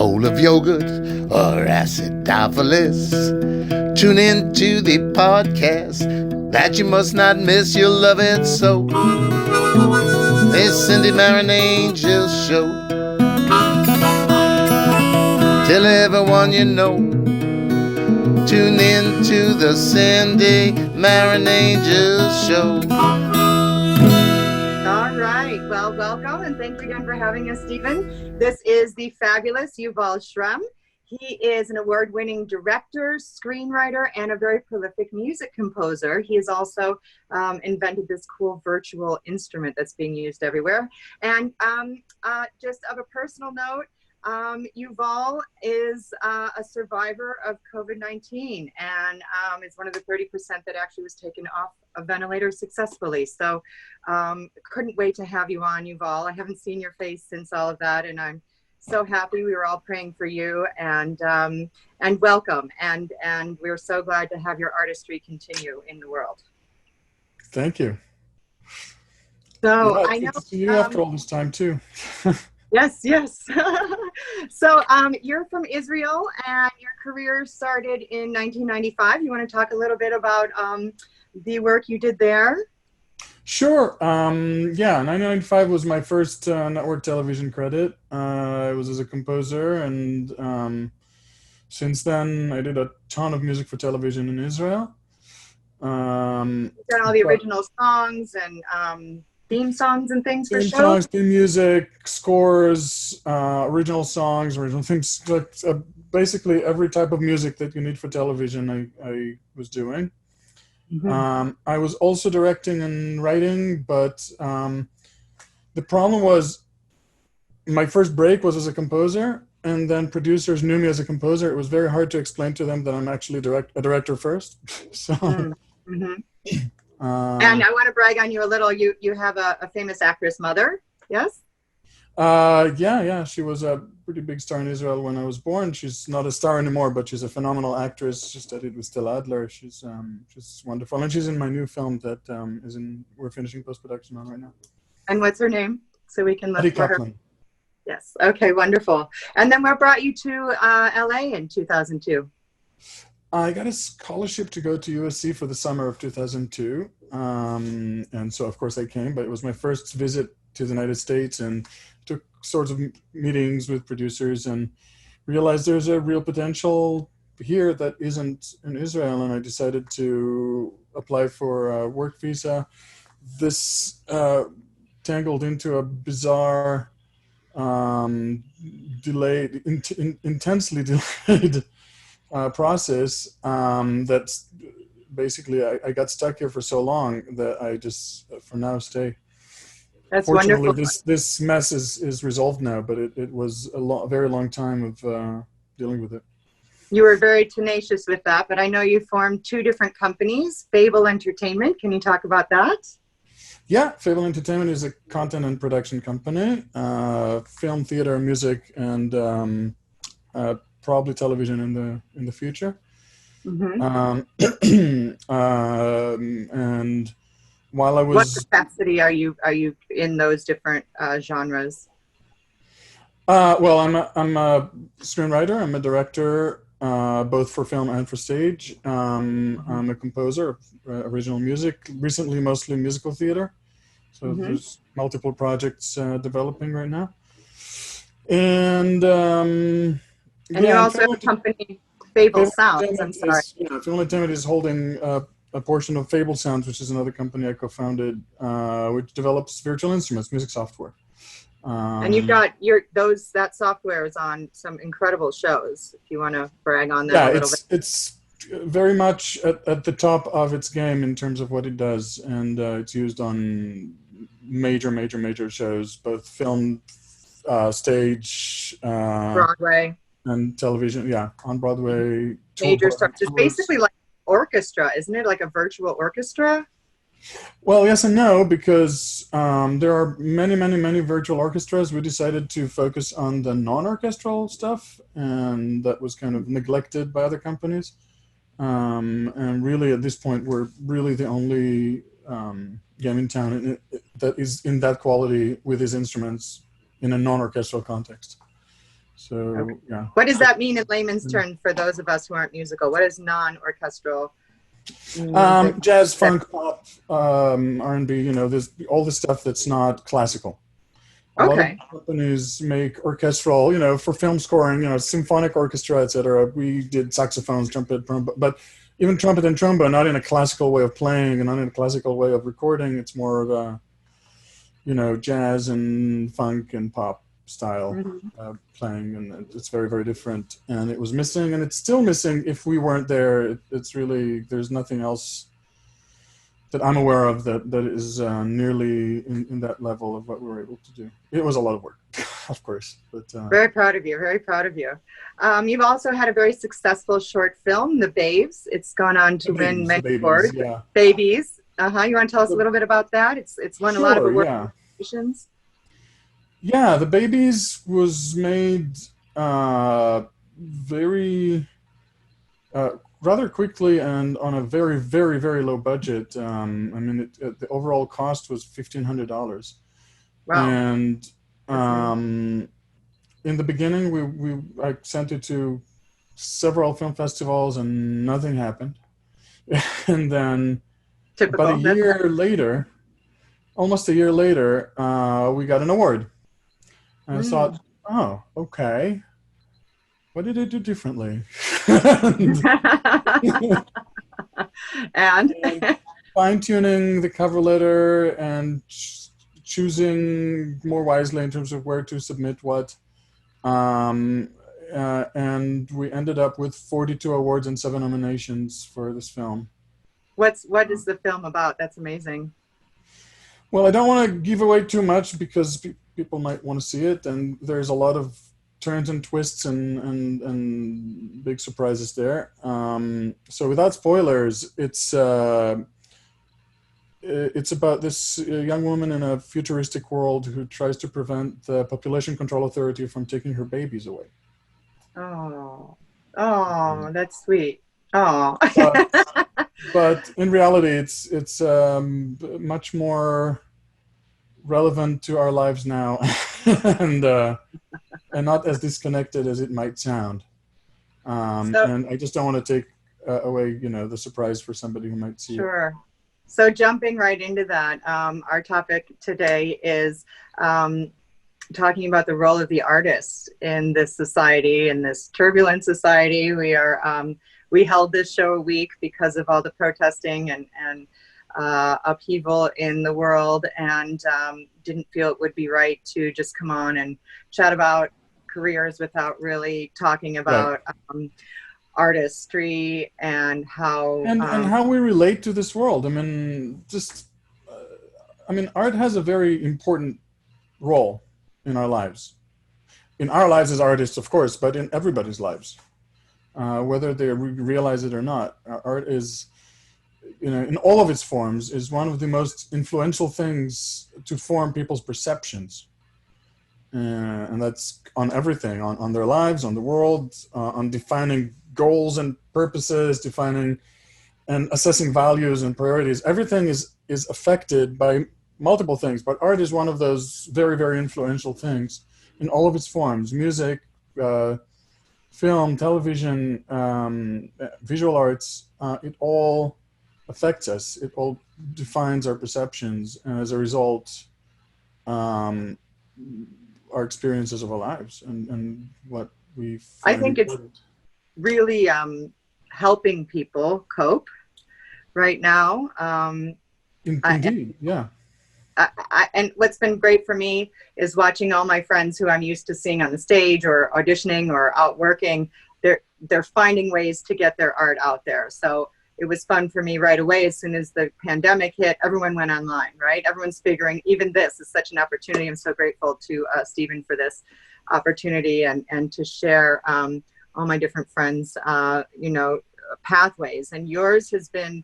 bowl of yogurt or acidophilus. Tune in to the podcast that you must not miss. You'll love it so. This Cindy Marinangel show. Tell everyone you know. Tune in to the Cindy Marinangel show. All right. Well, welcome, and thanks again for having us, Stephen. This is the fabulous Yuval Shrem. He is an award-winning director, screenwriter, and a very prolific music composer. He has also invented this cool virtual instrument that's being used everywhere. And just of a personal note, Yuval is a survivor of COVID-19 and is one of the 30% that actually was taken off a ventilator successfully. So couldn't wait to have you on, Yuval. I haven't seen your face since all of that, and I'm so happy. We were all praying for you, and welcome. And we're so glad to have your artistry continue in the world. Thank you. So yeah, I know good to see you after all this time too. Yes. So you're from Israel, and your career started in 1995. You want to talk a little bit about the work you did there? Sure. 1995 was my first network television credit. I was as a composer, and since then I did a ton of music for television in Israel. You've done all the original songs and theme songs and things for shows? Theme songs, theme music, scores, original songs, original themes, basically every type of music that you need for television I was doing. Mm-hmm. I was also directing and writing, but the problem was my first break was as a composer, and then producers knew me as a composer. It was very hard to explain to them that I'm actually a director first. So. Mm-hmm. And I want to brag on you a little. You have a famous actress mother, yes? Yeah. She was a pretty big star in Israel when I was born. She's not a star anymore, but she's a phenomenal actress. She studied with Stella Adler. She's wonderful, and she's in my new film that we're finishing post-production on right now. And what's her name? So we can look for her. Yes. Okay. Wonderful. And then what brought you to LA in 2002? I got a scholarship to go to USC for the summer of 2002. And so, of course, I came, but it was my first visit to the United States, and took sorts of meetings with producers and realized there's a real potential here that isn't in Israel. And I decided to apply for a work visa. This tangled into a bizarre, delayed, intensely delayed process that's basically I got stuck here for so long that I just for now stay. That's Fortunately, wonderful. this mess is resolved now, but it was a very long time of dealing with it. You were very tenacious with that, but I know you formed two different companies, Fable Entertainment. Can you talk about that? Yeah, Fable Entertainment is a content and production company, film, theater, music, and probably television in the future. Mm-hmm. And while I was, what capacity are you in those different genres? well, I'm a screenwriter. I'm a director, both for film and for stage. I'm a composer of original music. Recently, mostly musical theater. So there's multiple projects developing right now. And you also have a company, Fable Sounds. I'm sorry. Fable Entertainment is holding a portion of Fable Sounds, which is another company I co-founded, which develops virtual instruments, music software. And you've got that software is on some incredible shows. If you want to brag on that a little bit. It's very much at the top of its game in terms of what it does, and it's used on major shows, both film, stage, Broadway, and television. Yeah, on Broadway. Major stuff. It's basically like orchestra, isn't it? Like a virtual orchestra. Well, yes and no, because there are many virtual orchestras. We decided to focus on the non-orchestral stuff, and that was kind of neglected by other companies. And really, at this point, we're really the only game in town that is in that quality with his instruments in a non-orchestral context. So, Okay. yeah. What does that mean in layman's terms for those of us who aren't musical? What is non-orchestral music? Jazz, funk, pop, R&B, there's all the stuff that's not classical. A lot of Okay. companies make orchestral, for film scoring, symphonic orchestra, etc. We did saxophones, trumpet, trombone, but even trumpet and trombone, not in a classical way of playing and not in a classical way of recording. It's more of a, jazz and funk and pop style Mhm. playing, and it's very, very different. And it was missing, and it's still missing. If we weren't there, it's really, there's nothing else that I'm aware of that is nearly in that level of what we were able to do. It was a lot of work, of course, but Very proud of you. Very proud of you. You've also had a very successful short film, The Babes. It's gone on to win the many babies, awards. yeah. Babies. You want to tell us a little bit about that? It's won a lot of Sure, awards. yeah. Yeah, The Babies was made very rather quickly and on a very, very, very low budget. The overall cost was $1,500. Wow. And in the beginning, I sent it to several film festivals and nothing happened. And then about Typical. almost a year later, we got an award. And I thought, oh, okay. What did I do differently? And And fine-tuning the cover letter and choosing more wisely in terms of where to submit what. And we ended up with 42 awards and 7 nominations for this film. what is the film about? That's amazing. Well, I don't want to give away too much because people might want to see it, and there's a lot of turns and twists and big surprises there. So without spoilers, it's about this young woman in a futuristic world who tries to prevent the Population Control Authority from taking her babies away. Oh, that's sweet. Oh. But in reality, it's much more relevant to our lives now, and not as disconnected as it might sound. And I just don't want to take away, the surprise for somebody who might see it. Sure. So jumping right into that, our topic today is talking about the role of the artist in this society, in this turbulent society. We held this show a week because of all the protesting and upheaval in the world, and didn't feel it would be right to just come on and chat about careers without really talking about artistry and how and how we relate to this world. Art has a very important role in our lives. In our lives as artists, of course, but in everybody's lives, whether they realize it or not. Art is, in all of its forms, is one of the most influential things to form people's perceptions. And that's on everything, on their lives, on the world, on defining goals and purposes, defining and assessing values and priorities. Everything is affected by multiple things, but art is one of those very, very influential things in all of its forms: music, film, television, visual arts. It all affects us. It all defines our perceptions, and as a result, our experiences of our lives and what we find I think important. It's really helping people cope right now. Indeed, yeah. And what's been great for me is watching all my friends who I'm used to seeing on the stage or auditioning or out working. They're finding ways to get their art out there. So it was fun for me right away. As soon as the pandemic hit, everyone went online, right? Everyone's figuring, even this is such an opportunity. I'm so grateful to Stephen for this opportunity and to share all my different friends, pathways. And yours has been,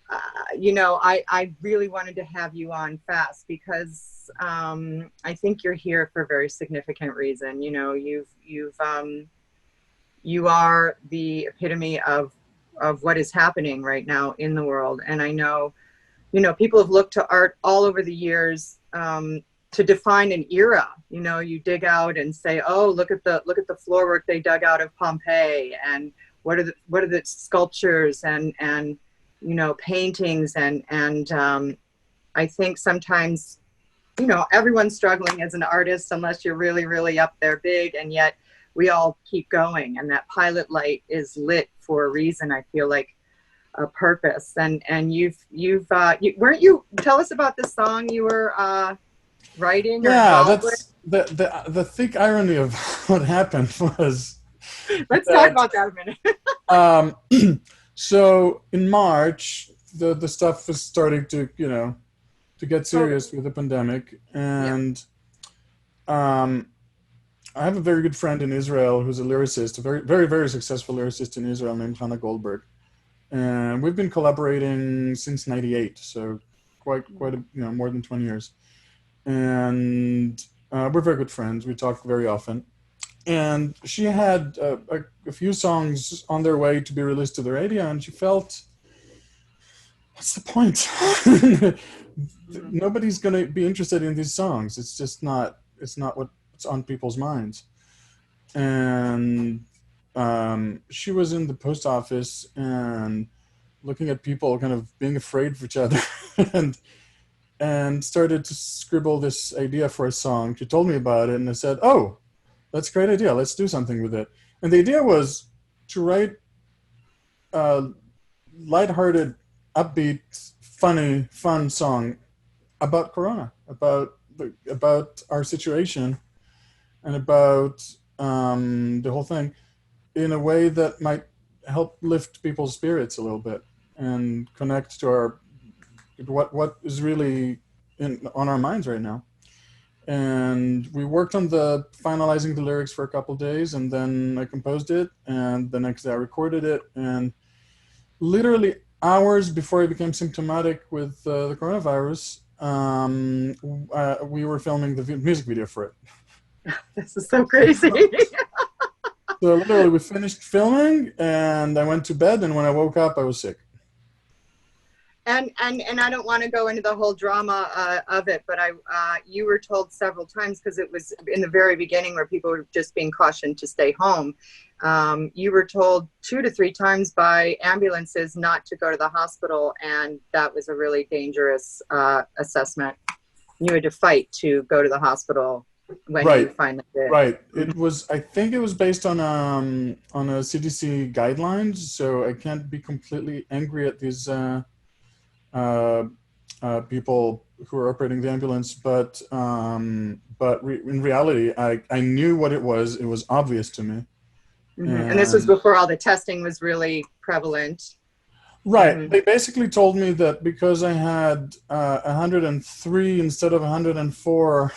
I really wanted to have you on fast because I think you're here for a very significant reason. You are the epitome of what is happening right now in the world. And I know, people have looked to art all over the years to define an era. You know, you dig out and say, oh, look at the floor work they dug out of Pompeii, and what are the sculptures and you know, paintings, and I think sometimes, you know, everyone's struggling as an artist unless you're really, really up there big, and yet we all keep going, and that pilot light is lit for a reason. I feel like a purpose, and weren't you, tell us about the song you were writing or Yeah, involved with? that's the thick irony of what happened was Let's talk that about that a minute. so in March the stuff was starting to, you know, to get serious with the pandemic, and I have a very good friend in Israel who's a lyricist, a very, very, very successful lyricist in Israel named Hannah Goldberg. And we've been collaborating since '98, so quite a, you know, more than 20 years. And we're very good friends. We talk very often. And she had a few songs on their way to be released to the radio, and she felt, what's the point? Nobody's going to be interested in these songs. It's just not, it's not what's on people's minds. And she was in the post office and looking at people kind of being afraid of each other and started to scribble this idea for a song. She told me about it, and I said, oh, that's a great idea. Let's do something with it. And the idea was to write a lighthearted, upbeat, funny, fun song about Corona, about our situation, and about the whole thing in a way that might help lift people's spirits a little bit and connect to our what is really on our minds right now. And we worked on finalizing the lyrics for a couple of days, and then I composed it, and the next day I recorded it, and literally hours before I became symptomatic with the coronavirus, we were filming the music video for it. This is so crazy. So literally we finished filming and I went to bed, and when I woke up I was sick. And I don't want to go into the whole drama of it, but you were told several times, because it was in the very beginning where people were just being cautioned to stay home. You were told 2 to 3 times by ambulances not to go to the hospital, and that was a really dangerous assessment. You had to fight to go to the hospital when you finally did. Right. It was, I think it was based on a CDC guidelines, so I can't be completely angry at these people who are operating the ambulance, but in reality, I knew what it was. It was obvious to me. Mm-hmm. And this was before all the testing was really prevalent. Right. Mm-hmm. They basically told me that because I had 103 instead of 104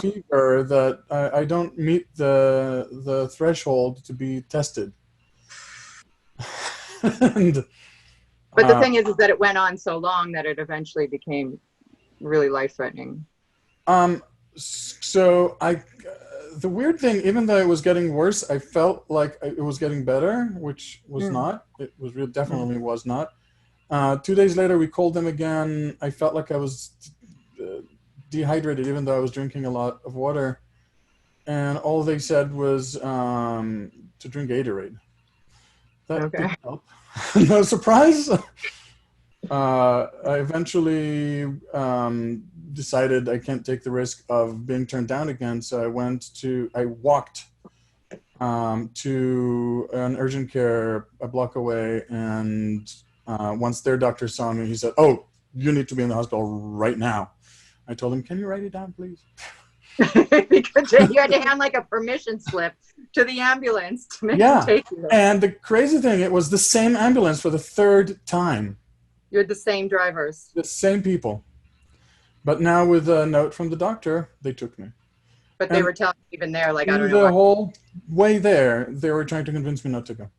fever, that I don't meet the threshold to be tested. But the thing is that it went on so long that it eventually became really life-threatening. So the weird thing, even though it was getting worse, I felt like it was getting better, which was not. It was definitely was not. 2 days later, we called them again. I felt like I was dehydrated, even though I was drinking a lot of water. And all they said was to drink Gatorade. That didn't help. No surprise. I eventually decided I can't take the risk of being turned down again, so I walked to an urgent care a block away, and once their doctor saw me, he said, "Oh, you need to be in the hospital right now." I told him, "Can you write it down, please?" Because you had to hand like a permission slip to the ambulance to make them take you. And the crazy thing, it was the same ambulance for the 3rd time. You're the same drivers. The same people. But now with a note from the doctor, they took me. But they were telling me even there, like, I don't know. The whole way there, they were trying to convince me not to go.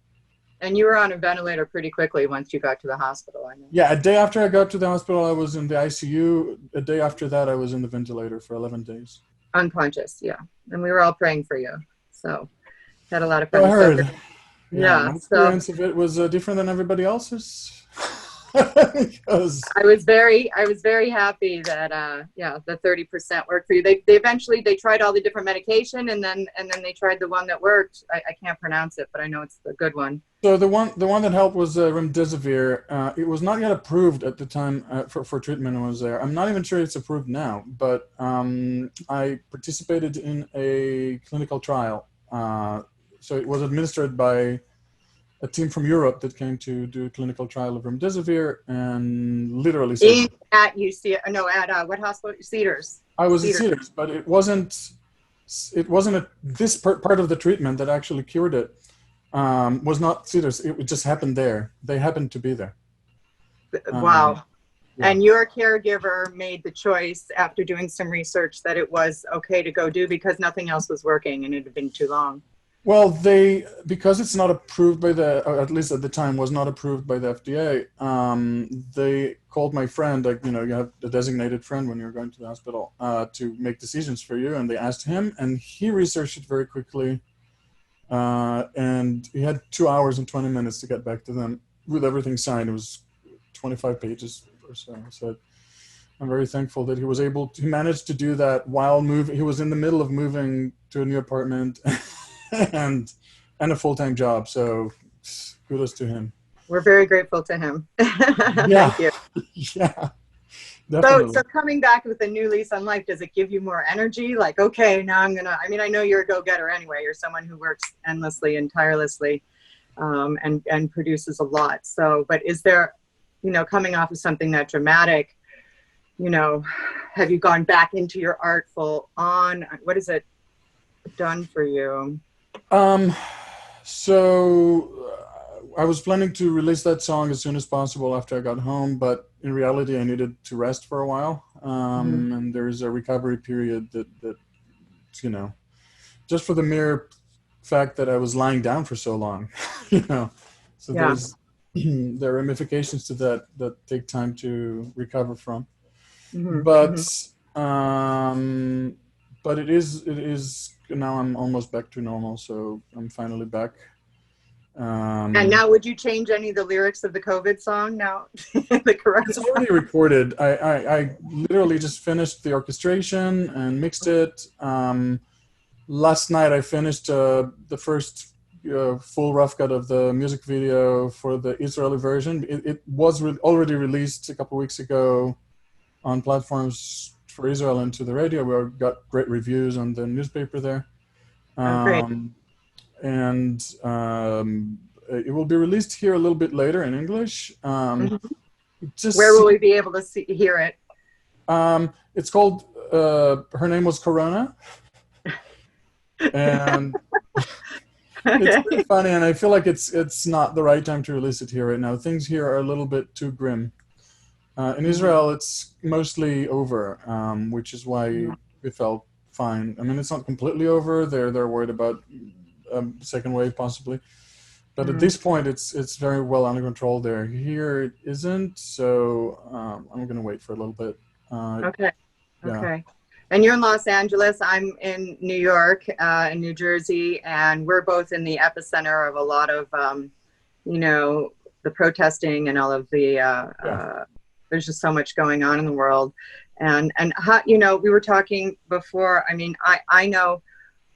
And you were on a ventilator pretty quickly once you got to the hospital, I know. Yeah, a day after I got to the hospital, I was in the ICU. A day after that, I was in the ventilator for 11 days. Unconscious, yeah. And we were all praying for you. So had a lot of fun. I heard. Yeah. My experience of it was different than everybody else's. Because I was very happy that the 30% worked for you. They eventually they tried all the different medication, and then they tried the one that worked. I can't pronounce it, but I know it's the good one. so the one that helped was remdesivir. It was not yet approved at the time for treatment when I was there. I'm not even sure it's approved now, but I participated in a clinical trial. So it was administered by a team from Europe that came to do a clinical trial of remdesivir and literally saved me. At UC, no, at what hospital? Cedars. I was at Cedars, but it wasn't this part of the treatment that actually cured it. Was not Cedars. It just happened there. They happened to be there. Wow. Yeah. And your caregiver made the choice after doing some research that it was okay to go do because nothing else was working and it had been too long. Well, because it's not approved by or at least at the time was not approved by the FDA. They called my friend, like, you have a designated friend when you're going to the hospital to make decisions for you, and they asked him, and he researched it very quickly, and he had 2 hours and 20 minutes to get back to them with everything signed. It was 25 pages or so. So I'm very thankful that he managed to do that while moving. He was in the middle of moving to a new apartment. and a full-time job, so kudos to him. We're very grateful to him. Yeah. Thank you. Yeah, definitely. So coming back with a new lease on life, does it give you more energy? Like, okay, now I know you're a go-getter anyway. You're someone who works endlessly and tirelessly and produces a lot. So, but is there, coming off of something that dramatic, have you gone back into your art full on? What has it done for you? So I was planning to release that song as soon as possible after I got home, but in reality, I needed to rest for a while. And there's a recovery period that just for the mere fact that I was lying down for so long, So there's there are ramifications to that take time to recover from. But it is now I'm almost back to normal, so I'm finally back. And now, would you change any of the lyrics of the COVID song now? The correct It's already recorded. I literally just finished the orchestration and mixed it. Last night I finished the first full rough cut of the music video for the Israeli version. It was already released a couple weeks ago on platforms for Israel and to the radio. We got great reviews on the newspaper there. Great. And it will be released here a little bit later in English. Where will we be able to hear it? It's called Her Name Was Corona. And it's pretty funny, and I feel like it's not the right time to release it here right now. Things here are a little bit too grim. In Israel, it's mostly over, which is why we felt fine. I mean, it's not completely over. They're worried about second wave possibly, but at this point, it's very well under control there. Here it isn't, so I'm gonna wait for a little bit. Okay. Yeah. Okay. And you're in Los Angeles. I'm in New York and New Jersey, and we're both in the epicenter of a lot of, the protesting and all of the. There's just so much going on in the world, and how, we were talking before. I mean, I know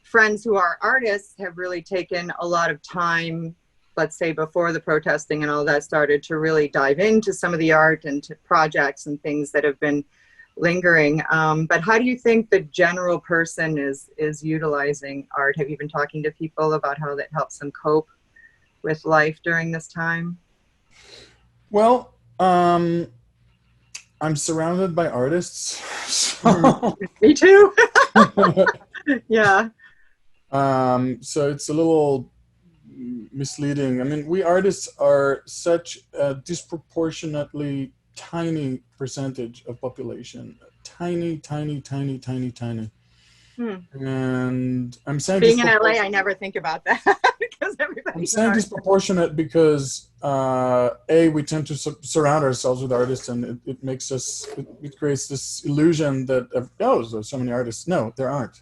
friends who are artists have really taken a lot of time, let's say before the protesting and all that started, to really dive into some of the art and to projects and things that have been lingering. But how do you think the general person is utilizing art? Have you been talking to people about how that helps them cope with life during this time? Well, I'm surrounded by artists. So. Me too. Yeah. So it's a little misleading. I mean, we artists are such a disproportionately tiny percentage of population. Tiny. And I'm saying being in LA, I never think about that because everybody. I'm saying disproportionate because we tend to surround ourselves with artists, and it makes us. It creates this illusion that there's so many artists. No, there aren't.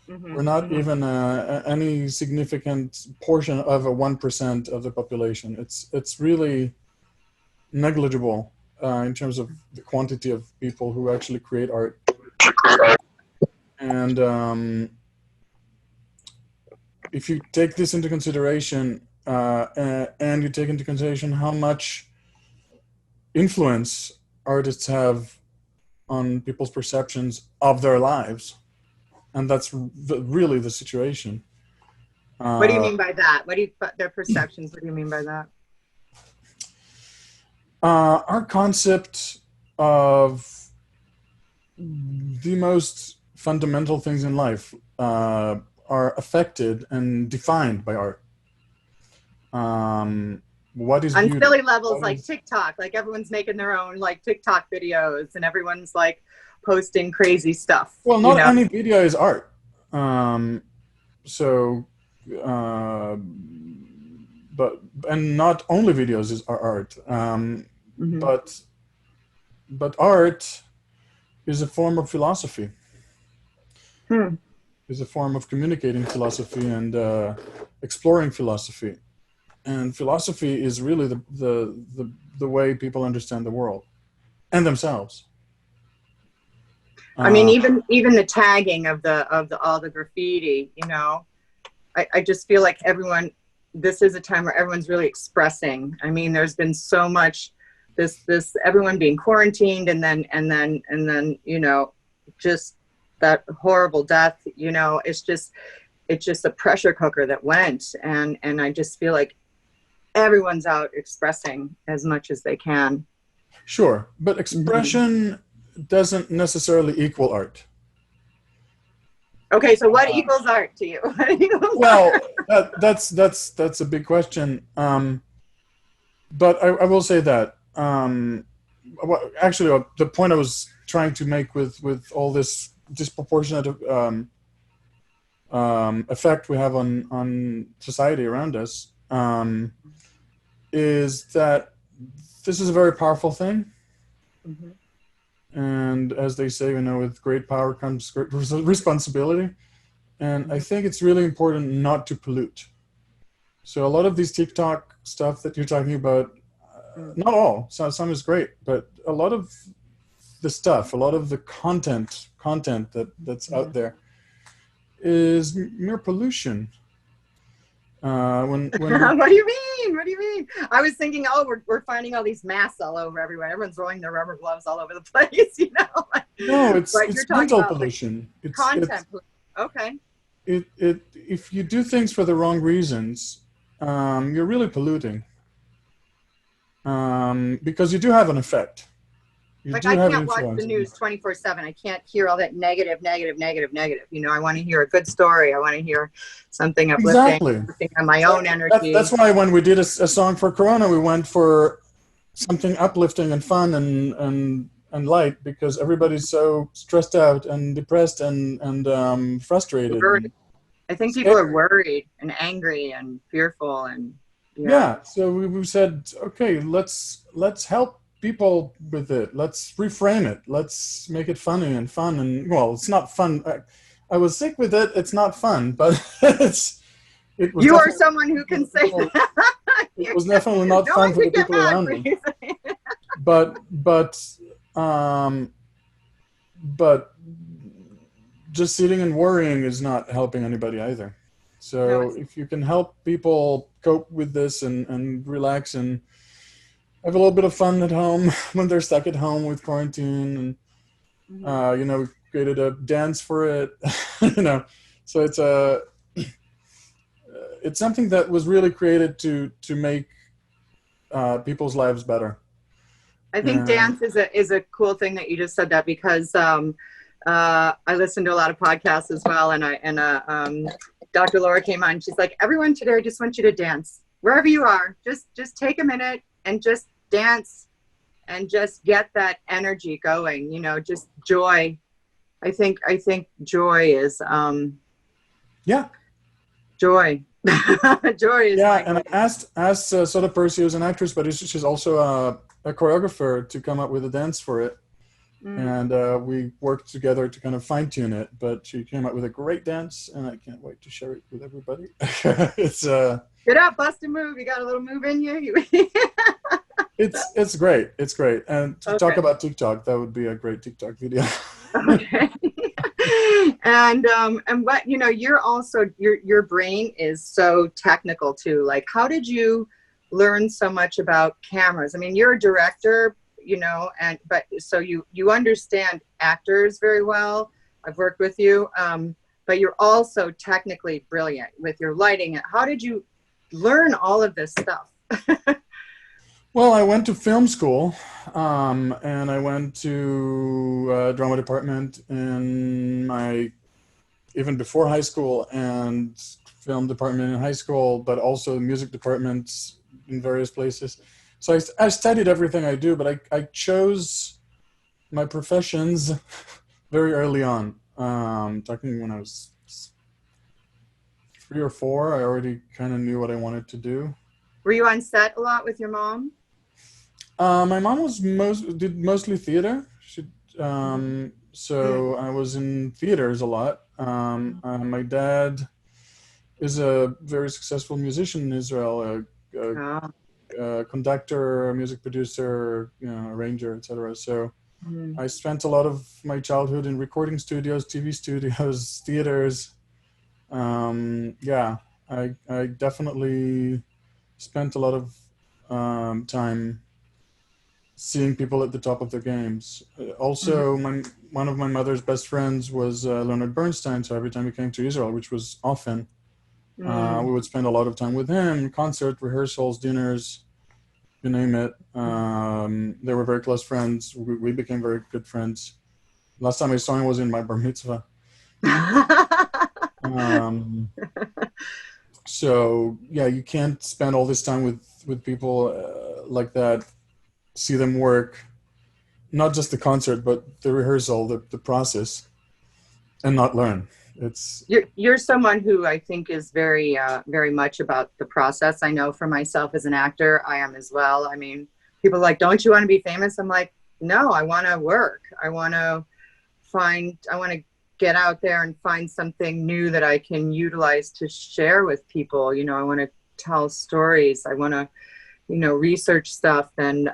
We're not even any significant portion of a 1% of the population. It's really negligible in terms of the quantity of people who actually create art. And if you take this into consideration, and you take into consideration how much influence artists have on people's perceptions of their lives, and that's really the situation. What do you mean by that? Their perceptions? What do you mean by that? Our concept of the most fundamental things in life are affected and defined by art. What is on beauty? silly levels like TikTok, like everyone's making their own like TikTok videos and everyone's like posting crazy stuff. Well, not any video is art. And not only videos are art. But art is a form of philosophy. Is a form of communicating philosophy and exploring philosophy. And philosophy is really the way people understand the world and themselves. I mean, even the tagging of all the graffiti, you know, I just feel like this is a time where everyone's really expressing. I mean, there's been so much this everyone being quarantined and then, you know, just that horrible death, you know, it's just a pressure cooker that went. And I just feel like everyone's out expressing as much as they can. Sure. But expression doesn't necessarily equal art. Okay, so what equals art to you? Well, that's a big question. But I will say that actually the point I was trying to make with all this disproportionate effect we have on society around us is that this is a very powerful thing. And as they say, you know, with great power comes great responsibility. And I think it's really important not to pollute. So a lot of these TikTok stuff that you're talking about, not all, some is great, but a lot of the stuff, a lot of the content that's out there is mere pollution. What do you mean? What do you mean? I was thinking, we're finding all these masks all over everywhere. Everyone's rolling their rubber gloves all over the place, you know? No, it's mental pollution. Like, content pollution. Okay. If you do things for the wrong reasons, you're really polluting. Because you do have an effect. I can't watch the news 24/7. I can't hear all that negative. You know, I want to hear a good story. I want to hear something uplifting on my own energy. That's why when we did a song for Corona, we went for something uplifting and fun and light, because everybody's so stressed out and depressed and frustrated. I think people are worried and angry and fearful and so we said, okay, let's help people with it. Let's reframe it. Let's make it funny and fun. And well, it's not fun. I was sick with it. It's not fun, but it was. You are someone who can say that. It was definitely not fun for the people around me. But just sitting and worrying is not helping anybody either. So if you can help people cope with this and relax and have a little bit of fun at home when they're stuck at home with quarantine, and you know, we created a dance for it, you know. So it's something that was really created to make people's lives better. I think dance is a cool thing that you just said that, because I listen to a lot of podcasts as well, and Dr. Laura came on. She's like, everyone today, I just want you to dance wherever you are. Just take a minute and just dance and just get that energy going, you know, just joy. I think joy is joy. Joy is and I asked Soda Percy, who's an actress, but she's also a choreographer, to come up with a dance for it. And we worked together to kind of fine tune it, but she came up with a great dance, and I can't wait to share it with everybody. It's get up, bust a move. You got a little move in you. It's great. It's great. And to talk Okay. about TikTok, that would be a great TikTok video. Okay. And what, you're also, your brain is so technical too. Like, how did you learn so much about cameras? I mean, you're a director, but so you understand actors very well. I've worked with you, but you're also technically brilliant with your lighting. How did you learn all of this stuff? Well, I went to film school, and I went to drama department even before high school, and film department in high school, but also music departments in various places. So I studied everything I do, but I chose my professions very early on. Talking when I was 3 or 4, I already kind of knew what I wanted to do. Were you on set a lot with your mom? My mom did mostly theater. So I was in theaters a lot. My dad is a very successful musician in Israel, Oh. a conductor, a music producer, arranger, etc. So Mhm. I spent a lot of my childhood in recording studios, TV studios, theaters. Yeah, I definitely spent a lot of time seeing people at the top of their games. Also, one of my mother's best friends was Leonard Bernstein. So every time he came to Israel, which was often, Mm. we would spend a lot of time with him, concert, rehearsals, dinners, you name it. They were very close friends. We became very good friends. Last time I saw him was in my bar mitzvah. Um, so yeah, you can't spend all this time with people like that, see them work, not just the concert, but the rehearsal, the process, and not learn. It's You're someone who I think is very very much about the process. I know for myself as an actor, I am as well. I mean, people are like, don't you want to be famous? I'm like, no, I want to work. I want to get out there and find something new that I can utilize to share with people. I want to tell stories. I want to, research stuff. And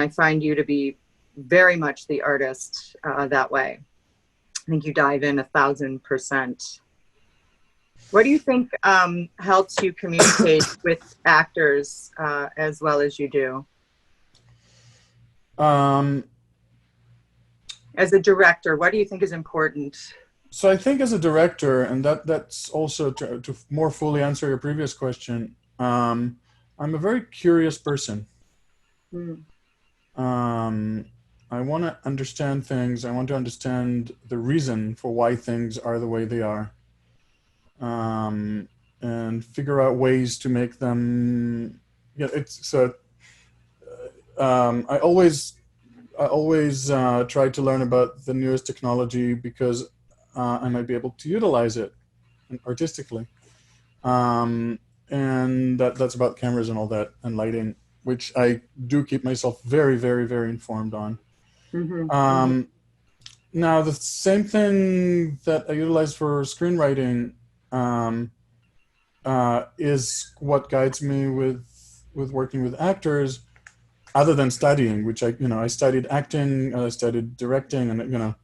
I find you to be very much the artist that way. I think you dive in 1,000%. What do you think helps you communicate with actors as well as you do? As a director, what do you think is important? So I think as a director, and that's also to more fully answer your previous question, I'm a very curious person. I want to understand things. I want to understand the reason for why things are the way they are, and figure out ways to make them. Yeah, it's so. I always try to learn about the newest technology because I might be able to utilize it artistically, and that's about cameras and all that and lighting, which I do keep myself very, very, very informed on. Now, the same thing that I utilize for screenwriting is what guides me with working with actors, other than studying, which I studied acting, I studied directing, and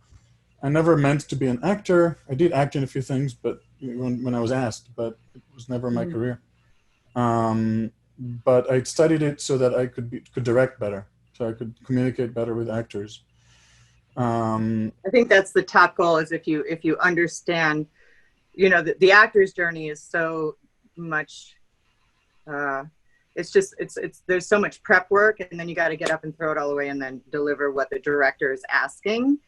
I never meant to be an actor. I did act in a few things, but when I was asked, but it was never my career. But I studied it so that I could direct better, so I could communicate better with actors. I think that's the top goal, is if you understand, the actor's journey is so much, there's so much prep work, and then you got to get up and throw it all away and then deliver what the director is asking.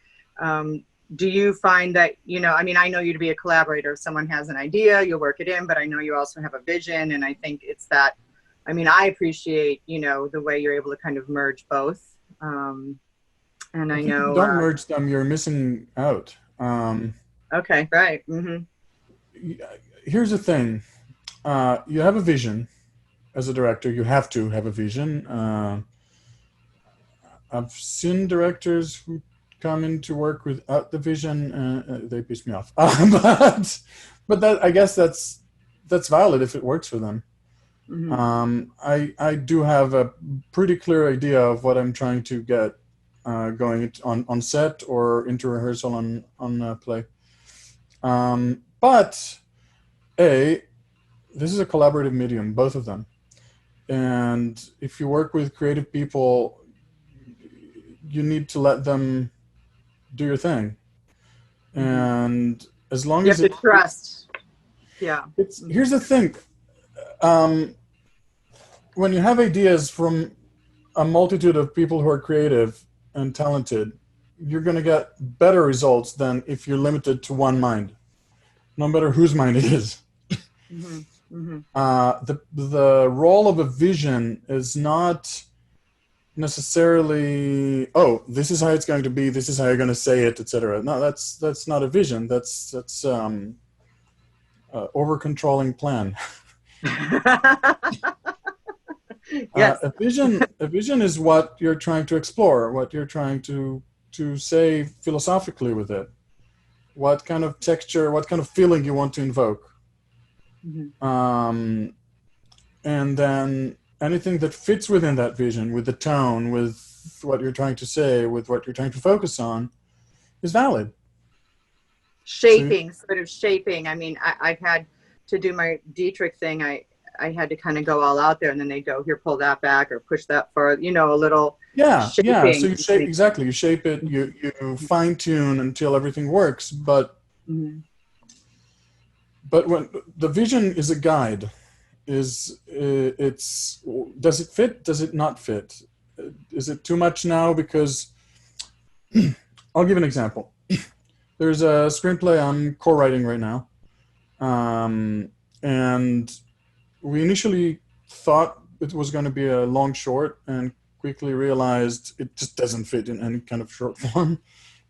Do you find that, I know you to be a collaborator. If someone has an idea, you'll work it in, but I know you also have a vision. And I think it's that, I appreciate, the way you're able to kind of merge both. And I know. If you don't merge them, you're missing out. Okay, right. Here's the thing. You have a vision. As a director, you have to have a vision. I've seen directors who come into work without the vision. They piss me off. But that, I guess that's valid if it works for them. I do have a pretty clear idea of what I'm trying to get going on set or into rehearsal on play. But this is a collaborative medium, both of them. And if you work with creative people, you need to let them do your thing. And as long you as have to trust. Yeah. Here's the thing. When you have ideas from a multitude of people who are creative and talented, you're going to get better results than if you're limited to one mind, no matter whose mind it is. The role of a vision is not necessarily, oh, this is how it's going to be, this is how you're going to say it, etc. No, that's not a vision. That's over controlling plan. Yes. A vision is what you're trying to explore, what you're trying to say philosophically with it, what kind of texture, what kind of feeling you want to invoke. And then anything that fits within that vision, with the tone, with what you're trying to say, with what you're trying to focus on, is valid. Shaping. I mean, I've had to do my Dietrich thing. I had to kind of go all out there, and then they go, here, pull that back or push that forward, a little shaping. So you shape, exactly. You shape it, you fine tune until everything works. But when the vision is a guide, does it fit? Does it not fit? Is it too much now? Because I'll give an example. There's a screenplay I'm co-writing right now. And we initially thought it was going to be a long short and quickly realized it just doesn't fit in any kind of short form.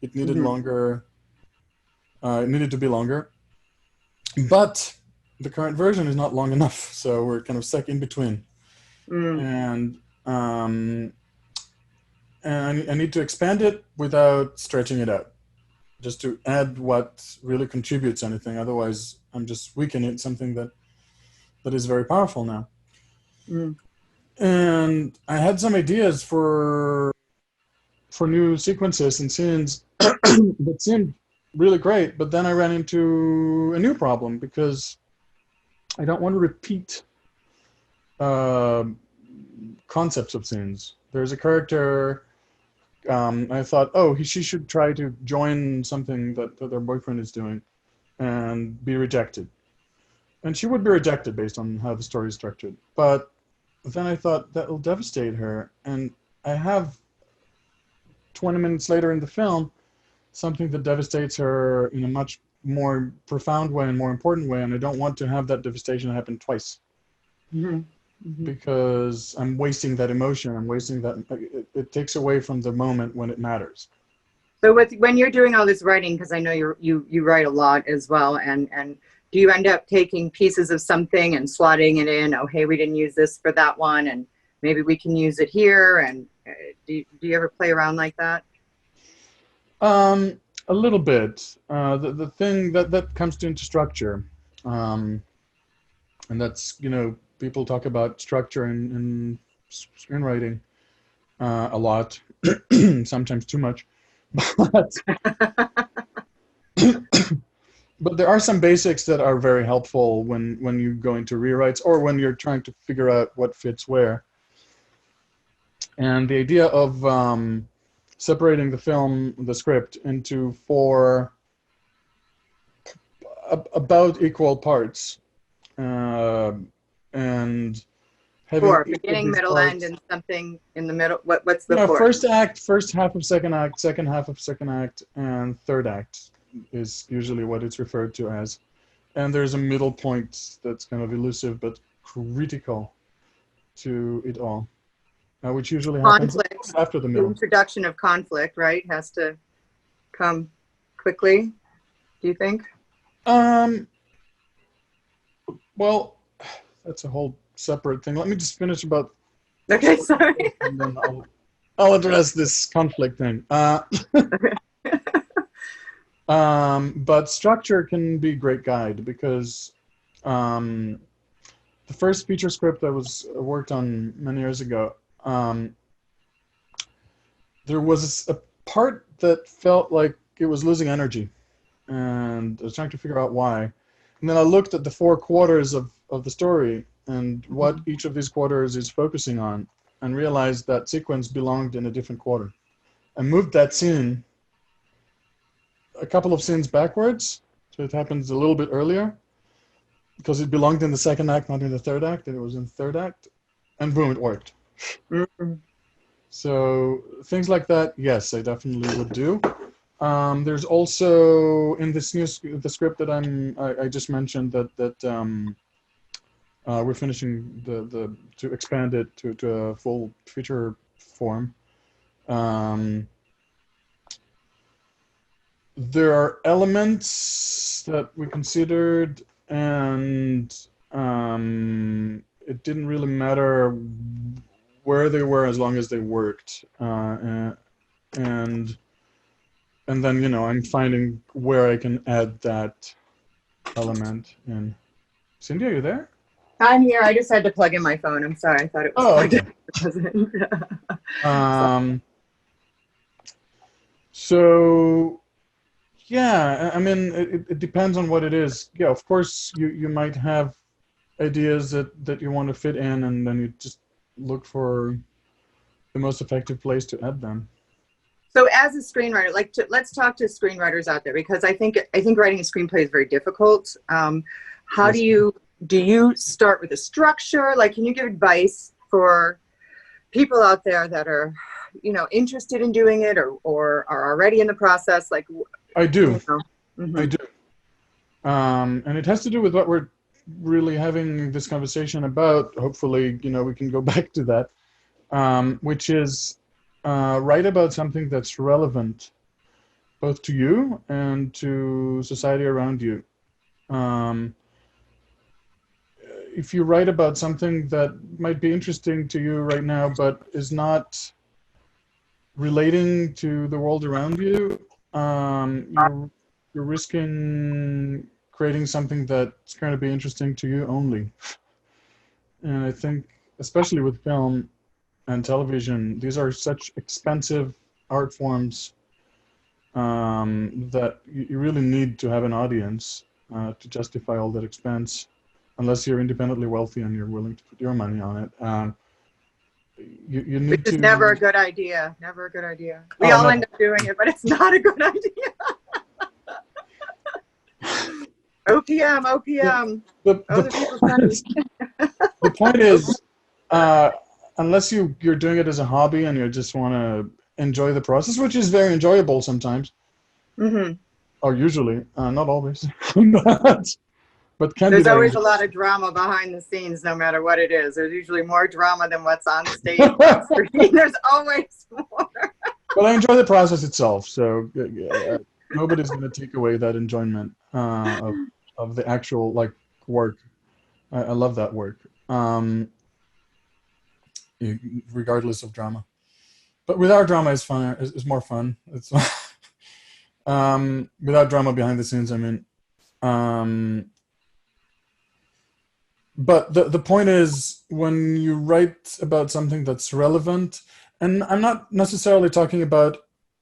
It needed longer. It needed to be longer. But the current version is not long enough, so we're kind of stuck in between. And I need to expand it without stretching it out, just to add what really contributes anything. Otherwise, I'm just weakening something that is very powerful now. And I had some ideas for new sequences and scenes that seemed really great, but then I ran into a new problem because I don't want to repeat concepts of scenes. There's a character, I thought, she should try to join something that their boyfriend is doing and be rejected. And she would be rejected based on how the story is structured. But then I thought that will devastate her. And I have 20 minutes later in the film something that devastates her in a much more profound way and more important way. And I don't want to have that devastation happen twice. Because I'm wasting that emotion. I'm wasting that. It takes away from the moment when it matters. So when you're doing all this writing, because I know you write a lot as well, and do you end up taking pieces of something and slotting it in? Oh, hey, we didn't use this for that one, and maybe we can use it here. And do you ever play around like that? A little bit. The thing that comes into structure, and that's, people talk about structure in screenwriting a lot, sometimes too much. But there are some basics that are very helpful when you go into rewrites or when you're trying to figure out what fits where. And the idea of separating the script into 4 about equal parts, and having 4, beginning, middle, end, and something in the middle. What's the 4? First act, first half of second act, second half of second act, and third act is usually what it's referred to as. And there's a middle point that's kind of elusive but critical to it all, which usually happens after the middle. The introduction of conflict, right, has to come quickly, do you think? Well, that's a whole separate thing. Let me just finish about. Okay, sorry. And then I'll address this conflict thing. But structure can be a great guide because the the first feature script I was worked on many years ago, there was a part that felt like it was losing energy, and I was trying to figure out why. And then I looked at the 4 quarters of the story and what each of these quarters is focusing on, and realized that sequence belonged in a different quarter. I moved that scene a couple of scenes backwards, so it happens a little bit earlier, because it belonged in the second act, not in the third act, and it was in the third act, and boom, it worked. Mhm. So things like that, yes, I definitely would do. There's also in this the script that I just mentioned that we're finishing to expand it to a full feature form. There are elements that we considered, and it didn't really matter where they were as long as they worked. And then, I'm finding where I can add that element in. Cindy, are you there? I'm here. I just had to plug in my phone. I'm sorry. I thought it was plugged in. It wasn't. So, yeah, I mean, it depends on what it is. Yeah, of course, you might have ideas that you want to fit in, and then you just look for the most effective place to add them. So as a screenwriter, let's talk to screenwriters out there, because I think writing a screenplay is very difficult. How do you start with a structure? Like, can you give advice for people out there that are, interested in doing it or are already in the process? Like, I do. Mm-hmm. I do. And it has to do with what we're really having this conversation about. Hopefully, we can go back to that, which is write about something that's relevant both to you and to society around you. If you write about something that might be interesting to you right now but is not relating to the world around you, you're risking creating something that's going to be interesting to you only. And I think, especially with film and television, these are such expensive art forms that you really need to have an audience to justify all that expense, unless you're independently wealthy and you're willing to put your money on it. You need Which is to. never a good idea. Never a good idea. We all end up doing it, but it's not a good idea. OPM. The point is, unless you're doing it as a hobby and you just want to enjoy the process, which is very enjoyable sometimes, or usually, not always, but can There's be. always a lot of drama behind the scenes, no matter what it is. There's usually more drama than what's on stage. On screen. There's always more. But I enjoy the process itself, so nobody's going to take away that enjoyment of the actual work. I love that work, regardless of drama. But without drama is fun. Is more fun. It's without drama behind the scenes. I mean, but the point is, when you write about something that's relevant, and I'm not necessarily talking about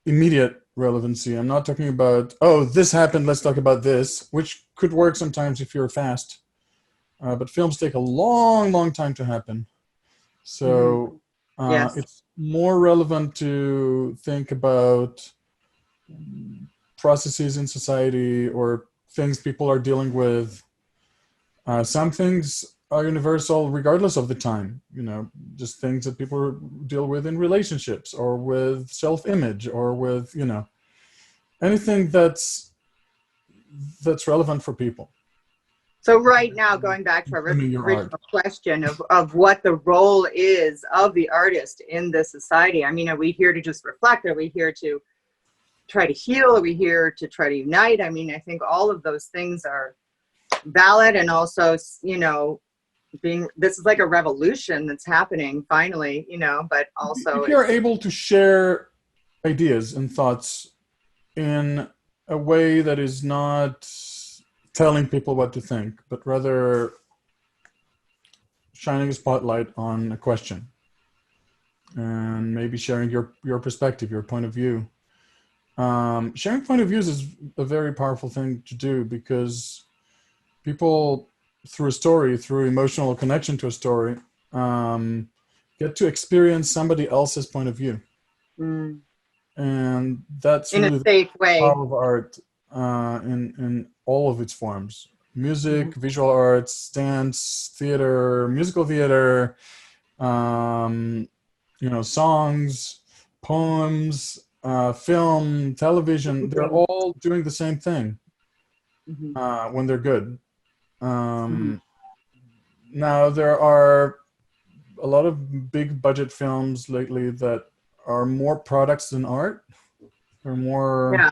immediate relevancy. I'm not talking about, oh, this happened, let's talk about this, which could work sometimes if you're fast. But films take a long, long time to happen. So Yes. It's more relevant to think about processes in society or things people are dealing with. Some things are universal regardless of the time, just things that people deal with in relationships or with self-image or with, anything that's relevant for people. So right now, going back to our original question of what the role is of the artist in this society. I mean, are we here to just reflect? Are we here to try to heal? Are we here to try to unite? I mean, I think all of those things are valid, and also, this is like a revolution that's happening finally, but also if you're able to share ideas and thoughts in a way that is not telling people what to think, but rather shining a spotlight on a question and maybe sharing your perspective, your point of view. Sharing point of views is a very powerful thing to do because people, through a story, through emotional connection to a story, get to experience somebody else's point of view. Mm. And that's In really a safe the way. power of art in all of its forms. Music, visual arts, dance, theater, musical theater, songs, poems, film, television. They're all doing the same thing when they're good. Now, there are a lot of big budget films lately that are more products than art. They're more, Yeah.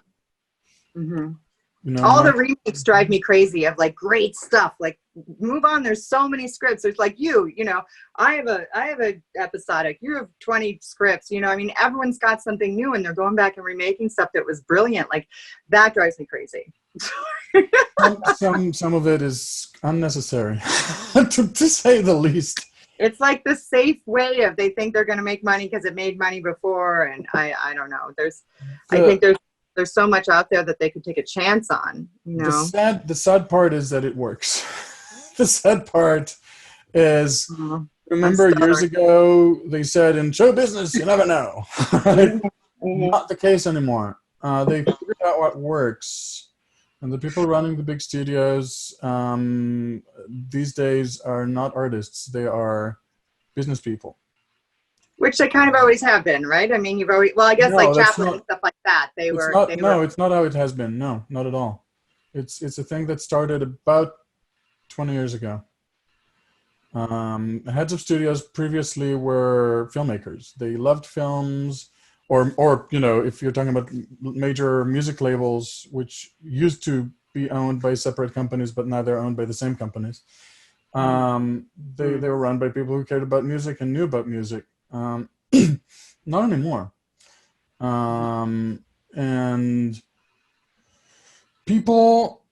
All the remakes drive me crazy of like great stuff. Like, move on. There's so many scripts. There's like I have a episodic. You have 20 scripts. I mean, everyone's got something new, and they're going back and remaking stuff that was brilliant. Like, that drives me crazy. some of it is unnecessary, to say the least. It's like the safe way of they think they're going to make money because it made money before, and I don't know. I think there's so much out there that they could take a chance on. The sad part is that it works. The sad part is, remember years ago they said in show business you never know. Right? Not the case anymore. They figured out what works. And the people running the big studios these days are not artists. They are business people. Which they kind of always have been, right? I mean, I guess like Chaplin and stuff like that. It's not how it has been. No, not at all. It's a thing that started about 20 years ago. Heads of studios previously were filmmakers. They loved films. Or if you're talking about major music labels, which used to be owned by separate companies, but now they're owned by the same companies. They were run by people who cared about music and knew about music. Not anymore. And people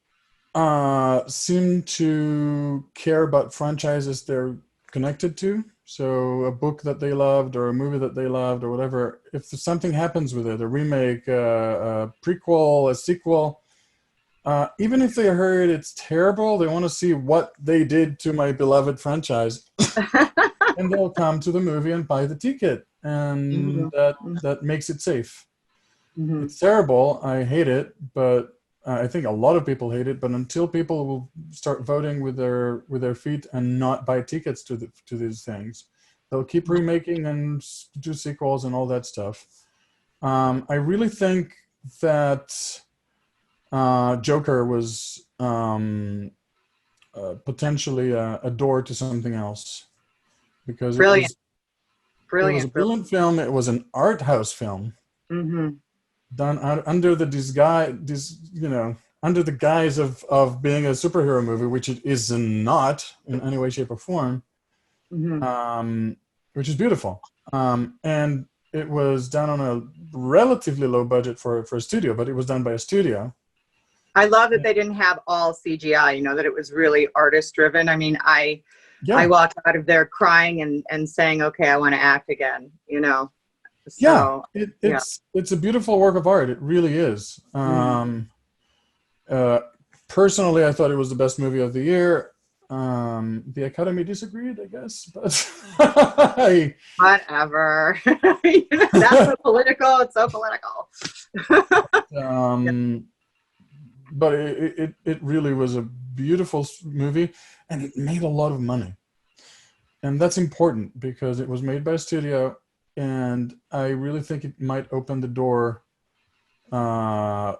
seem to care about franchises they're connected to. So a book that they loved or a movie that they loved or whatever, if something happens with it, a remake, a prequel, a sequel, even if they heard it's terrible, they want to see what they did to my beloved franchise. And they'll come to the movie and buy the ticket. And that makes it safe. It's terrible. I hate it, but I think a lot of people hate it. But until people will start voting with their feet and not buy tickets to these things, they'll keep remaking and do sequels and all that stuff. I really think that Joker was potentially a door to something else, because it was a brilliant film. It was an art house film. Done under the under the guise of being a superhero movie, which it is not in any way, shape, or form, which is beautiful. And it was done on a relatively low budget for a studio, but it was done by a studio. I love that they didn't have all CGI, that it was really artist driven. I mean, I walked out of there crying and saying, okay, I want to act again, So, it's a beautiful work of art. It really is. Personally, I thought it was the best movie of the year. The Academy disagreed, I guess, but whatever. That's so political. It's so political. But it really was a beautiful movie, and it made a lot of money. And that's important because it was made by a studio. And I really think it might open the door to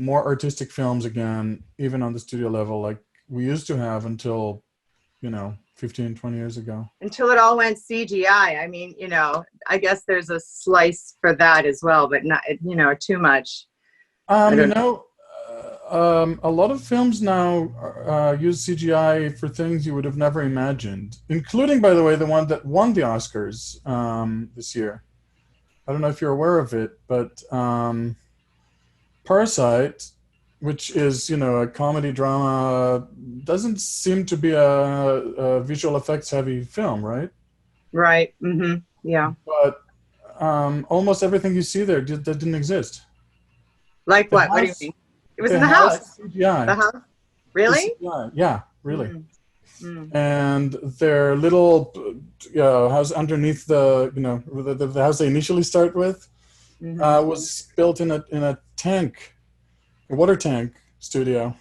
more artistic films again, even on the studio level, like we used to have until, 15, 20 years ago. Until it all went CGI. I mean, I guess there's a slice for that as well, but not, too much. A lot of films now use CGI for things you would have never imagined, including, by the way, the one that won the Oscars this year. I don't know if you're aware of it, but Parasite which is, a comedy drama, doesn't seem to be a visual effects heavy film, right? Right. Mm-hmm. Yeah. But almost everything you see there that didn't exist. Like The what? What do you house, mean? It was the in the house is house. The CGI. house. Is Really? CGI. Yeah, really. Mm. Mm. And their little house underneath the house they initially start with Mm-hmm. was built in a tank, a water tank studio.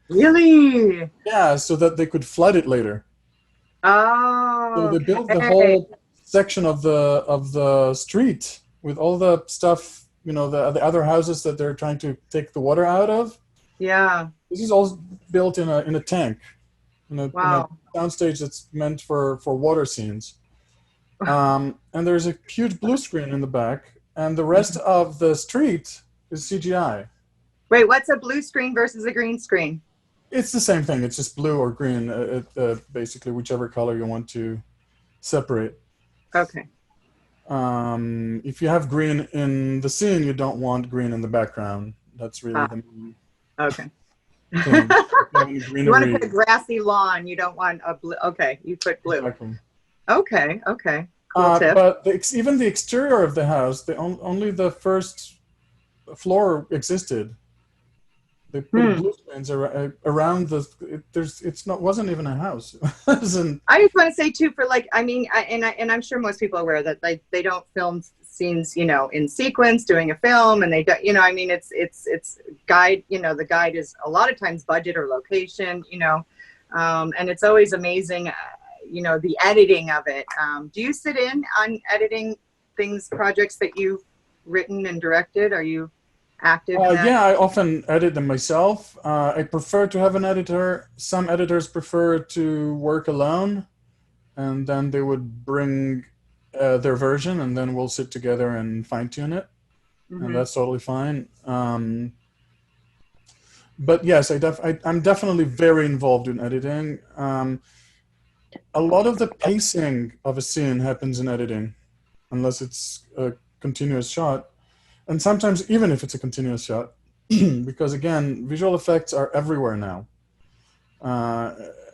Really? Yeah, so that they could flood it later. So Oh, they built the okay. whole section of the street with all the stuff, the other houses that they're trying to take the water out of. Yeah. This is all built in a tank, in a Wow. soundstage that's meant for water scenes. And there's a huge blue screen in the back, and the rest of the street is CGI. Wait, what's a blue screen versus a green screen? It's the same thing. It's just blue or green, basically whichever color you want to separate. Okay. If you have green in the scene, you don't want green in the background. That's really Ah, the main okay. thing. If you have any You want to put a greenery, grassy lawn. You don't want a blue. Okay, you put blue. exactly. Okay, okay. Cool tip. But even the exterior of the house, only the first floor existed. They put Hmm. blue screens around the. It's not wasn't even a house. It wasn't. I just want to say too, for like, I mean, and I'm sure most people are aware that like they don't film scenes, in sequence doing a film, and they don't, I mean, it's guide, the guide is a lot of times budget or location, and it's always amazing, the editing of it. Do you sit in on editing projects that you've written and directed? Are you active in that? Yeah, I often edit them myself. I prefer to have an editor. Some editors prefer to work alone, and then they would bring their version, and then we'll sit together and fine tune it, and Mm-hmm. that's totally fine. But yes, I'm definitely very involved in editing. A lot of the pacing of a scene happens in editing, unless it's a continuous shot. And sometimes even if it's a continuous shot, because again, visual effects are everywhere now,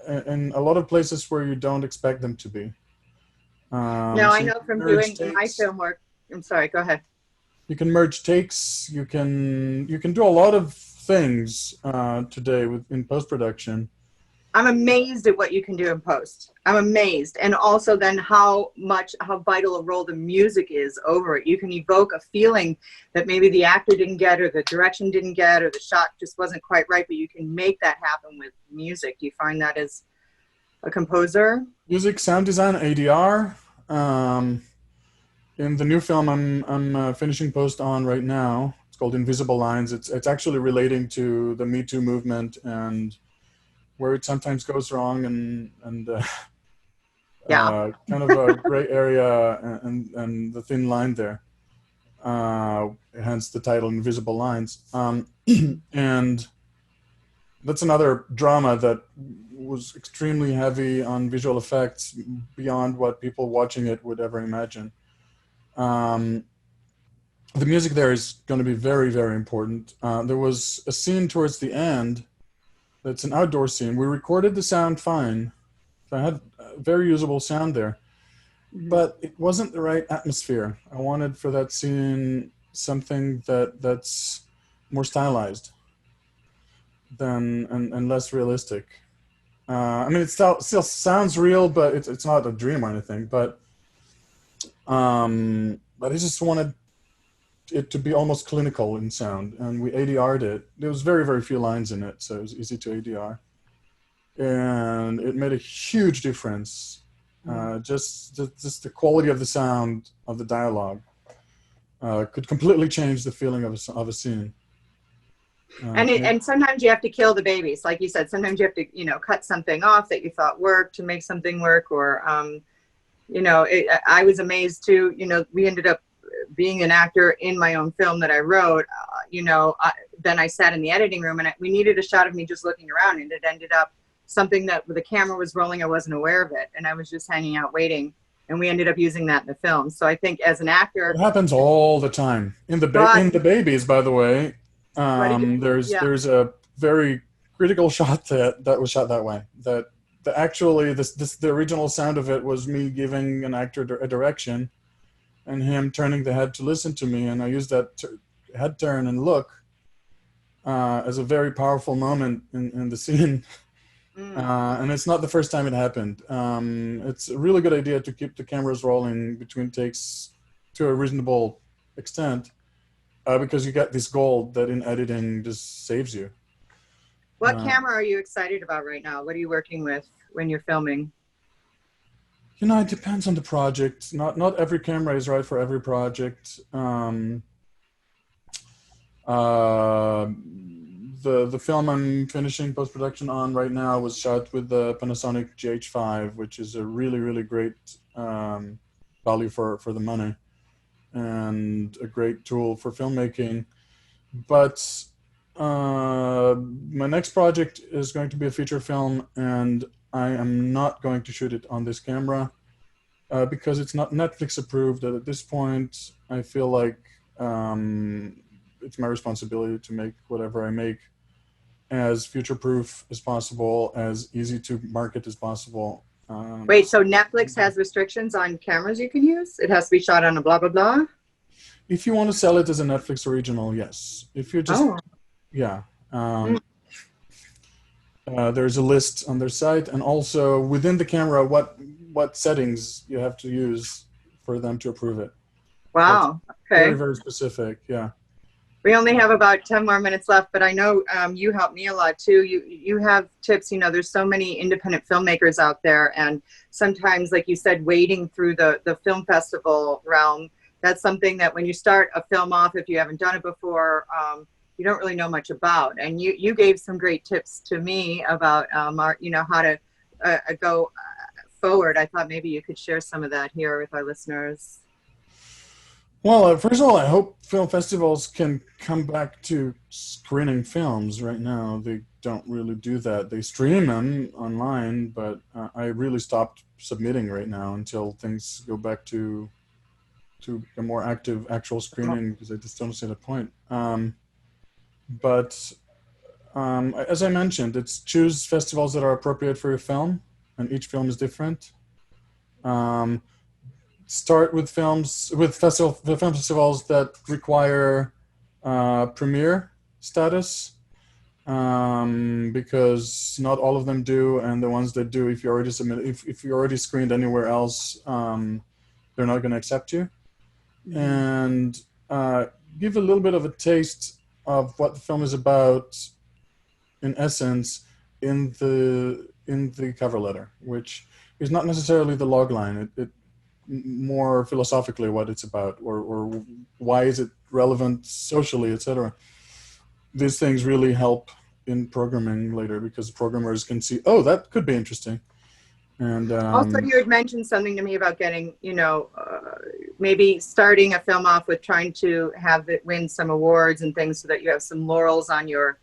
in a lot of places where you don't expect them to be. No, I So you know can from merge doing my takes. film work. I'm sorry, go ahead. You can merge takes. You can do a lot of things today in post production. I'm amazed at what you can do in post. I'm amazed. And also then how vital a role the music is over it. You can evoke a feeling that maybe the actor didn't get, or the direction didn't get, or the shot just wasn't quite right, but you can make that happen with music. Do you find that as a composer? Music, sound design, ADR. In the new film I'm finishing post on right now, it's called Invisible Lines. It's actually relating to the Me Too movement and where it sometimes goes wrong, and Yeah. kind of a gray area, and the thin line there. Hence the title Invisible Lines. And that's another drama that was extremely heavy on visual effects beyond what people watching it would ever imagine. The music there is going to be very, very important. There was a scene towards the end that's an outdoor scene. We recorded the sound fine. So I had very usable sound there, but it wasn't the right atmosphere. I wanted for that scene something that's more stylized and less realistic. I mean, it still sounds real, but it's not a dream or anything. But I just wanted it to be almost clinical in sound, and we ADR'd it. There was very, very few lines in it, so it was easy to ADR, and it made a huge difference. Just the quality of the sound of the dialogue could completely change the feeling of a scene. And sometimes you have to kill the babies, like you said. Sometimes you have to, cut something off that you thought worked to make something work. Or, I was amazed too. We ended up being an actor in my own film that I wrote. Then I sat in the editing room, and we needed a shot of me just looking around, and it ended up something that the camera was rolling. I wasn't aware of it, and I was just hanging out waiting. And we ended up using that in the film. So I think as an actor, it happens all the time in the babies. By the way, There's a very critical shot that was shot that way. The original sound of it was me giving an actor a direction, and him turning the head to listen to me, and I used that head turn and look as a very powerful moment in the scene. And it's not the first time it happened. It's a really good idea to keep the cameras rolling between takes to a reasonable extent, because you get this gold that in editing just saves you. What camera are you excited about right now? What are you working with when you're filming? It depends on the project. Not every camera is right for every project. The film I'm finishing post-production on right now was shot with the Panasonic GH5, which is a really, really great value for the money and a great tool for filmmaking. But my next project is going to be a feature film, and I am not going to shoot it on this camera because it's not Netflix approved. And at this point, I feel like it's my responsibility to make whatever I make as future-proof as possible, as easy to market as possible. Wait, so Netflix has restrictions on cameras you can use? It has to be shot on a blah, blah, blah? If you want to sell it as a Netflix original, yes. If you're just, yeah. There's a list on their site, and also within the camera, what settings you have to use for them to approve it. Wow, That's okay. Very, very specific, yeah. We only have about 10 more minutes left, but I know you help me a lot too. You have tips. There's so many independent filmmakers out there, and sometimes, like you said, wading through the film festival realm, that's something that when you start a film off, if you haven't done it before, you don't really know much about. And you gave some great tips to me about how to go forward. I thought maybe you could share some of that here with our listeners. Well, first of all, I hope film festivals can come back to screening films. Right now, they don't really do that. They stream them online, but I really stopped submitting right now until things go back to a more active actual screening, because I just don't see the point. But as I mentioned, it's choose festivals that are appropriate for your film, and each film is different. Start with film festivals that require premiere status, because not all of them do, and the ones that do, if you already if you already screened anywhere else, they're not going to accept you. And give a little bit of a taste of what the film is about, in essence, in the cover letter, which is not necessarily the log line. It more philosophically what it's about, or why is it relevant socially, etc. These things really help in programming later, because programmers can see, oh, that could be interesting. And also, you had mentioned something to me about getting, maybe starting a film off with trying to have it win some awards and things, so that you have some laurels on your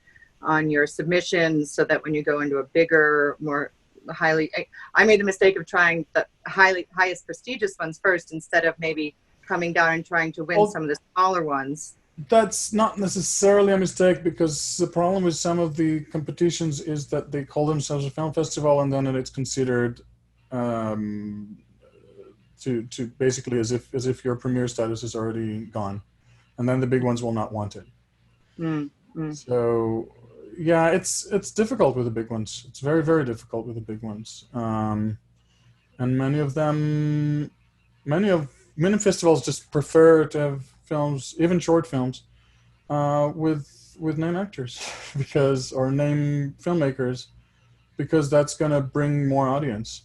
submissions, so that when you go into a bigger, more I made the mistake of trying the highest prestigious ones first, instead of maybe coming down and trying to win some of the smaller ones. That's not necessarily a mistake, because the problem with some of the competitions is that they call themselves a film festival, and then it's considered to basically as if your premiere status is already gone, and then the big ones will not want it. So yeah, it's difficult with the big ones. It's very, very difficult with the big ones. And many festivals just prefer to have films, even short films, with name actors or name filmmakers, because that's going to bring more audience.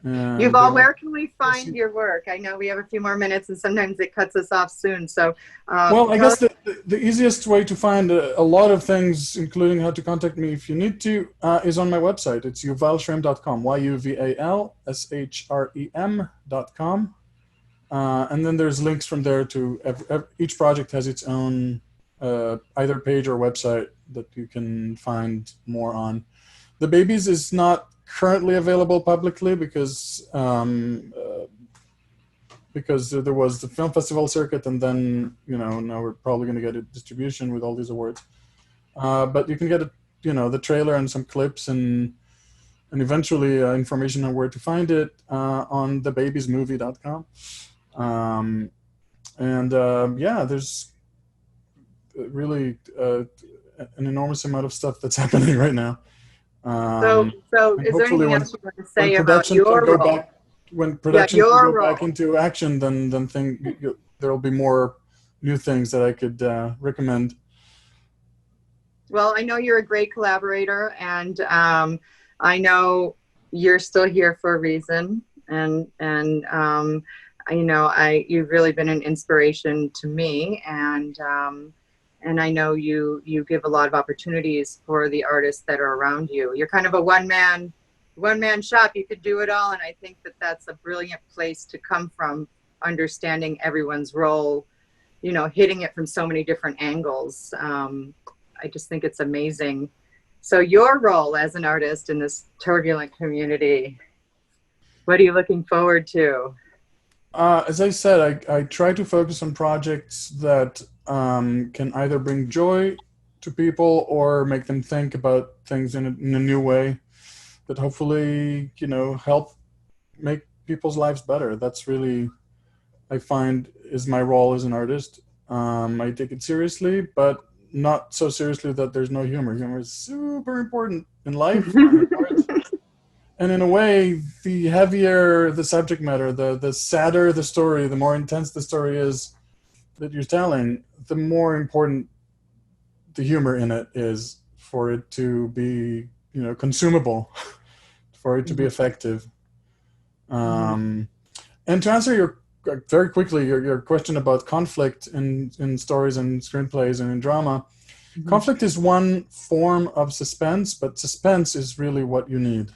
Yuval, where can we find your work? I know we have a few more minutes, and sometimes it cuts us off soon. So, well, I guess the easiest way to find a lot of things, including how to contact me if you need to, is on my website. It's yuvalshrem.com, yuvalshrem.com. And then there's links from there to each project has its own either page or website that you can find more on. The Babies is not currently available publicly, because because there was the film festival circuit, and then now we're probably going to get a distribution with all these awards. But you can get the trailer and some clips and eventually information on where to find it on thebabiesmovie.com. There's really an enormous amount of stuff that's happening right now. So is there anything else you want to say about your role? When production can go back into action, then there'll be more new things that I could recommend. Well, I know you're a great collaborator, and I know you're still here for a reason, and you've really been an inspiration to me, and I know you give a lot of opportunities for the artists that are around you. You're kind of a one man shop. You could do it all, and I think that that's a brilliant place to come from, understanding everyone's role, hitting it from so many different angles. I just think it's amazing. So your role as an artist in this turbulent community, what are you looking forward to? As I said, I try to focus on projects that can either bring joy to people or make them think about things in a new way that hopefully, help make people's lives better. That's really, I find, is my role as an artist. I take it seriously, but not so seriously that there's no humor. Humor is super important in life. And in a way, the heavier the subject matter, the sadder the story, the more intense the story is that you're telling, the more important the humor in it is for it to be, consumable, for it to be effective. And to answer very quickly your question about conflict in stories and screenplays and in drama, conflict is one form of suspense, but suspense is really what you need.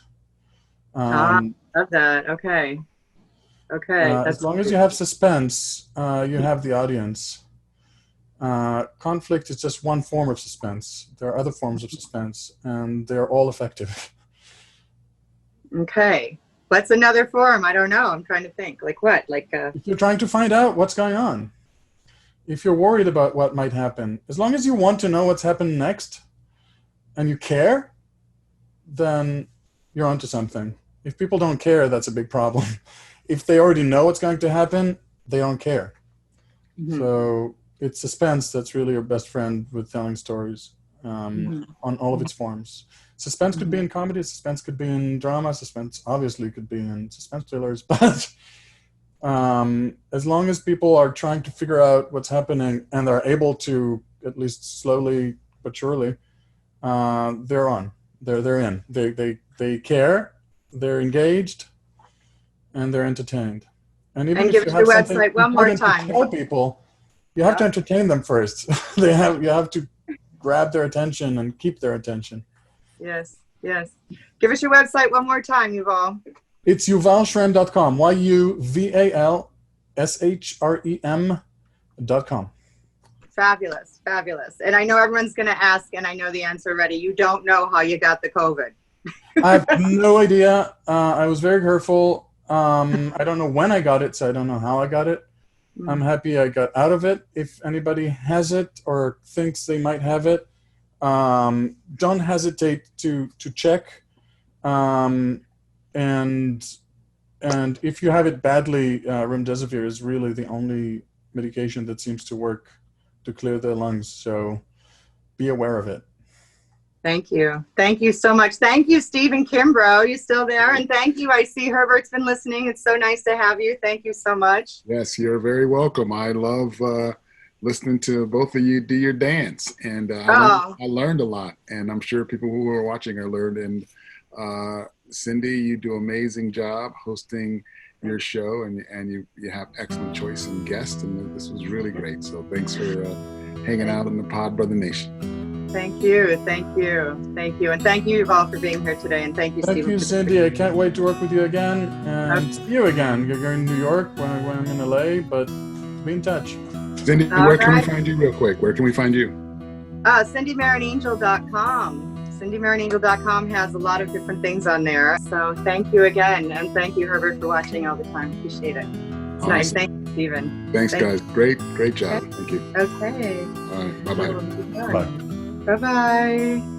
Love that. Okay. As long as you have suspense, you have the audience. Conflict is just one form of suspense. There are other forms of suspense, and they're all effective. Okay. What's another form? I don't know. I'm trying to think. Like what? If you're trying to find out what's going on, if you're worried about what might happen, as long as you want to know what's happened next and you care, then you're onto something. If people don't care, that's a big problem. If they already know what's going to happen, they don't care. So it's suspense that's really your best friend with telling stories on all of its forms. Suspense could be in comedy, suspense could be in drama, suspense obviously could be in suspense thrillers, but as long as people are trying to figure out what's happening and are able to, at least slowly but surely, they're on. They're in. They care, they're engaged, and they're entertained. And even if give you us have your something website one more important time. to tell people, you have to entertain them first. You have to grab their attention and keep their attention. Yes. Give us your website one more time, Yuval. It's yuvalshrem.com. YUVALSHREM.com. Fabulous. And I know everyone's going to ask, and I know the answer already. You don't know how you got the COVID. I have no idea. I was very careful. I don't know when I got it, so I don't know how I got it. I'm happy I got out of it. If anybody has it or thinks they might have it, don't hesitate to check. And if you have it badly, remdesivir is really the only medication that seems to work to clear the lungs. So be aware of it. Thank you so much. Thank you, Steve and Kimbrough. Are you still there? And thank you. I see Herbert's been listening. It's so nice to have you. Thank you so much. Yes, you're very welcome. I love listening to both of you do your dance, and I learned a lot, and I'm sure people who are watching are learned. And Cindy, you do an amazing job hosting your show, and you have excellent choice in guests, and this was really great. So thanks for hanging out in the Pod Brother Nation. Thank you. And thank you, Yuval, for being here today. And thank you, Steve. Thank you, Cindy. I can't wait to work with you again and see you again. You're in New York when I'm in LA, but be in touch. Cindy, where can we find you real quick? Where can we find you? CindyMarinangel.com. CindyMarinangel.com has a lot of different things on there. So thank you again. And thank you, Herbert, for watching all the time. Appreciate it. It's nice. Thank you, Stephen. Thanks, guys. Great job. Thank you. Okay. All right. Bye-bye. Bye. Bye-bye.